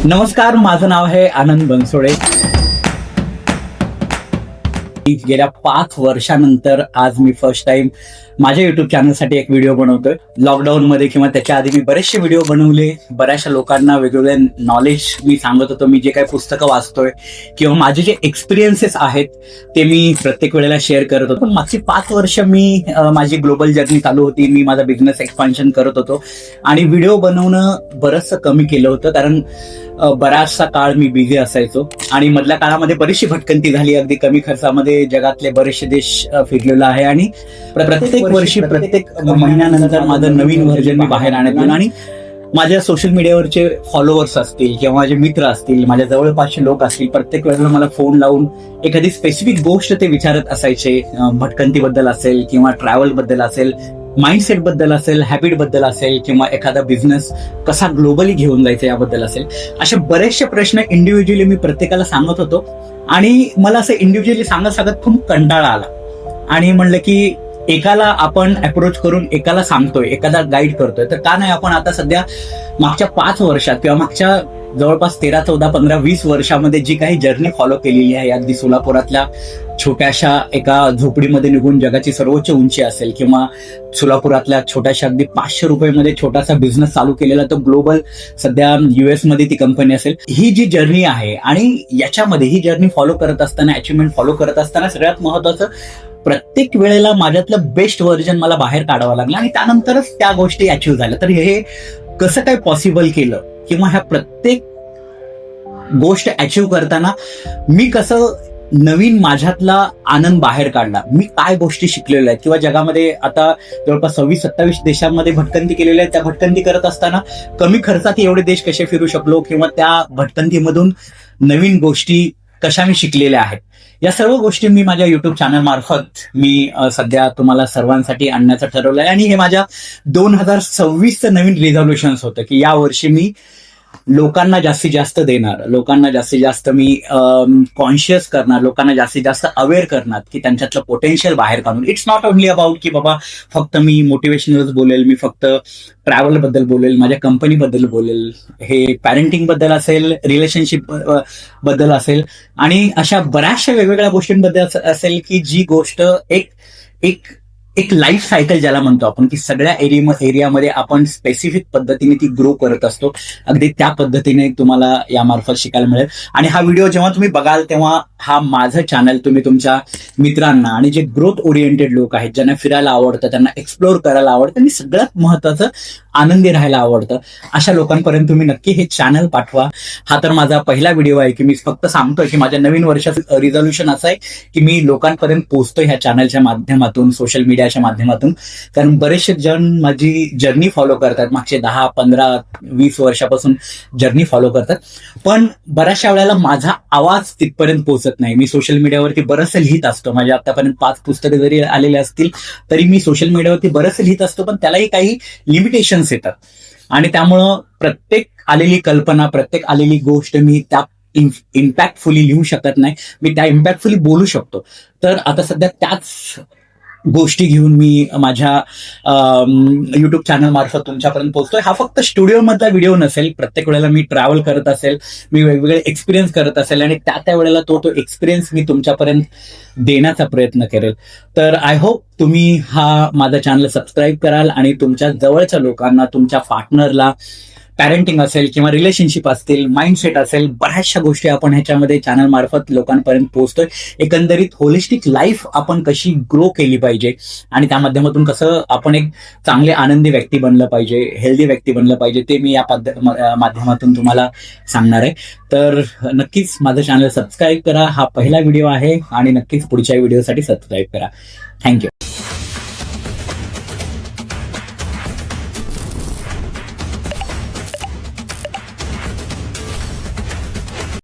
नमस्कार, माझं नाव आहे आनंद बनसोडे. गेल्या 5 वर्षानंतर आज मी फर्स्ट टाइम माझ्या युट्यूब चॅनलसाठी एक व्हिडिओ बनवतोय. लॉकडाऊन मध्ये किंवा त्याच्या आधी मी बरेचसे व्हिडिओ बनवले. बऱ्याचशा लोकांना वेगवेगळे नॉलेज मी सांगत होतो. मी जे काही पुस्तकं वाचतोय किंवा माझे जे एक्सपिरियन्सेस आहेत ते मी प्रत्येक वेळेला शेअर करत होतो. पण मागची 5 वर्ष मी माझी ग्लोबल जर्नी चालू होती. मी माझा बिझनेस एक्सपान्शन करत होतो आणि व्हिडिओ बनवणं बरंचसं कमी केलं होतं, कारण बराचसा काळ मी बिझी असायचो आणि मधल्या काळामध्ये बरीचशी भटकंती झाली. अगदी कमी खर्चामध्ये जगातले बरेचसे देश फिरलेलो आहे आणि प्रत्येक वर्षी प्रत्येक महिन्यानंतर माझं नवीन व्हर्जन मी बाहेर आणत गेलो. आणि माझ्या सोशल मीडियावरचे फॉलोअर्स असतील किंवा माझे मित्र असतील, माझ्या जवळपासचे लोक असतील, प्रत्येक वेळेला मला फोन लावून एखादी स्पेसिफिक गोष्ट ते विचारत असायचे. भटकंतीबद्दल असेल किंवा ट्रॅव्हल बद्दल असेल, माइंडसेट बद्दल असेल, हॅबिट बद्दल असेल किंवा एखादा बिझनेस कसा ग्लोबली घेऊन जायचा याबद्दल असेल. असे बरेचसे प्रश्न इंडिव्हिज्युअली मी प्रत्येकाला सांगत होतो आणि मला असं इंडिव्हिज्युअली सांगत खूप कंटाळा आला आणि म्हणलं की एकाला आपण अप्रोच करून एकाला सांगतोय, एखादा गाईड करतोय, तर का नाही आपण आता सध्या मागच्या 5 वर्षात किंवा मागच्या जवळपास 13, 14, 15, 20 वर्षामध्ये जी काही जर्नी फॉलो केलेली आहे, अगदी सोलापुरातल्या छोट्याशा एका झोपडीमध्ये निघून जगाची सर्वोच्च उंची असेल किंवा सोलापुरातल्या छोट्याशा अगदी 500 रुपयामध्ये छोटासा बिझनेस चालू केलेला, तो ग्लोबल सध्या US मध्ये ती कंपनी असेल. ही जी जर्नी आहे आणि याच्यामध्ये ही जर्नी फॉलो करत असताना, अचिव्हमेंट फॉलो करत असताना सगळ्यात महत्वाचं, प्रत्येक वेळेला माझ्यातलं बेस्ट व्हर्जन मला बाहेर काढावं लागलं आणि त्यानंतरच त्या गोष्टी अचीव्ह झाल्या. तर हे कसं काय पॉसिबल केलं किंवा ह्या प्रत्येक गोष्ट अचीव्ह करताना मी कसं नवीन माझ्यातला आनंद बाहेर काढला, मी काय गोष्टी शिकलेल्या आहेत किंवा जगामध्ये आता जवळपास 26-27 देशांमध्ये भटकंती केलेल्या आहेत. त्या भटकंती करत असताना कमी खर्चात एवढे देश कसे फिरू शकलो किंवा त्या भटकंतीमधून नवीन गोष्टी कशा मी शिकलेल्या आहेत, या सर्व गोष्टी मी माझ्या युट्यूब चॅनल मार्फत मी सध्या तुम्हाला सर्वांसाठी आणण्याचं ठरवलं आहे. आणि हे माझ्या 2026चं नवीन रिझॉल्युशन्स होतं की या वर्षी मी लोकांना जास्तीत जास्त देणार, लोकांना जास्तीत जास्त मी कॉन्शियस करणार, लोकांना जास्तीत जास्त अवेअर करणार की त्यांच्यातलं पोटेन्शियल बाहेर काढून. इट्स नॉट ओनली अबाउट की बाबा फक्त मी मोटिवेशनल बोलेल, मी फक्त ट्रॅव्हल बद्दल बोलेल, माझ्या कंपनी बद्दल बोलेल, हे पॅरेंटिंग बद्दल असेल, रिलेशनशिप बद्दल असेल आणि अशा बऱ्याचशा वेगवेगळ्या गोष्टींबद्दल असेल की जी गोष्ट एक लाईफ सायकल ज्याला म्हणतो आपण, की सगळ्या एरियामध्ये आपण स्पेसिफिक पद्धतीने ती ग्रो करत असतो. अगदी त्या पद्धतीने तुम्हाला यामार्फत शिकायला मिळेल. आणि हा व्हिडिओ जेव्हा तुम्ही बघाल तेव्हा हा माझं चॅनल तुम्ही तुमच्या मित्रांना आणि जे ग्रोथ ओरिएंटेड लोक आहेत, ज्यांना फिरायला आवडतं, त्यांना एक्सप्लोर करायला आवडतं आणि सगळ्यात महत्वाचं आनंदी राहायला आवडतं, अशा लोकांपर्यंत तुम्ही नक्की हे चॅनल पाठवा. हा तर माझा पहिला व्हिडिओ आहे की मी फक्त सांगतोय की माझ्या नवीन वर्षाचं रिझॉल्युशन असं आहे की मी लोकांपर्यंत पोहोचतोय ह्या चॅनलच्या माध्यमातून, सोशल मीडियाच्या माध्यमातून. कारण बरेचसे जण माझी जर्नी फॉलो करतात, मागचे 10, 15, 20 वर्षापासून जर्नी फॉलो करतात, पण बऱ्याचशा वेळेला माझा आवाज तिथपर्यंत पोहोचत नाही. मी सोशल मीडियावरती बरंचसं लिहित असतो, माझे आतापर्यंत 5 पुस्तकं जरी आलेले असतील तरी मी सोशल मीडियावरती बरंचसं लिहित असतो, पण त्यालाही काही लिमिटेशन्स येतात आणि त्यामुळं प्रत्येक आलेली कल्पना, प्रत्येक आलेली गोष्ट मी त्या इम्पॅक्टफुली लिहू शकत नाही, मी त्या इम्पॅक्टफुली बोलू शकतो. तर आता सध्या त्याच गोष्टी घेऊन मी माझ्या युट्यूब चॅनल मार्फत तुमच्यापर्यंत पोहोचतोय. हा फक्त स्टुडिओ मधला व्हिडिओ नसेल, प्रत्येक वेळेला मी ट्रॅव्हल करत असेल, मी वेगवेगळे एक्सपिरियन्स करत असेल आणि त्या वेळेला तो एक्सपिरियन्स मी तुमच्यापर्यंत देण्याचा प्रयत्न करेल. तर आय होप तुम्ही हा माझा चॅनल सबस्क्राईब कराल आणि तुमच्या जवळच्या लोकांना, तुमच्या पार्टनरला, पॅरेंटिंग असेल किंवा रिलेशनशिप असतील, माइंडसेट असेल, बऱ्याचशा गोष्टी आपण ह्याच्यामध्ये चॅनल मार्फत लोकांपर्यंत पोहोचतोय. एकंदरीत होलिस्टिक लाईफ आपण कशी ग्रो केली पाहिजे आणि त्या माध्यमातून कसं आपण एक चांगले आनंदी व्यक्ती बनलं पाहिजे, हेल्दी व्यक्ती बनलं पाहिजे, ते मी या माध्यमातून तुम्हाला सांगणार आहे. तर नक्कीच माझं चॅनल सबस्क्राईब करा. हा पहिला व्हिडिओ आहे आणि नक्कीच पुढच्या व्हिडिओसाठी सबस्क्राईब करा. थँक्यू.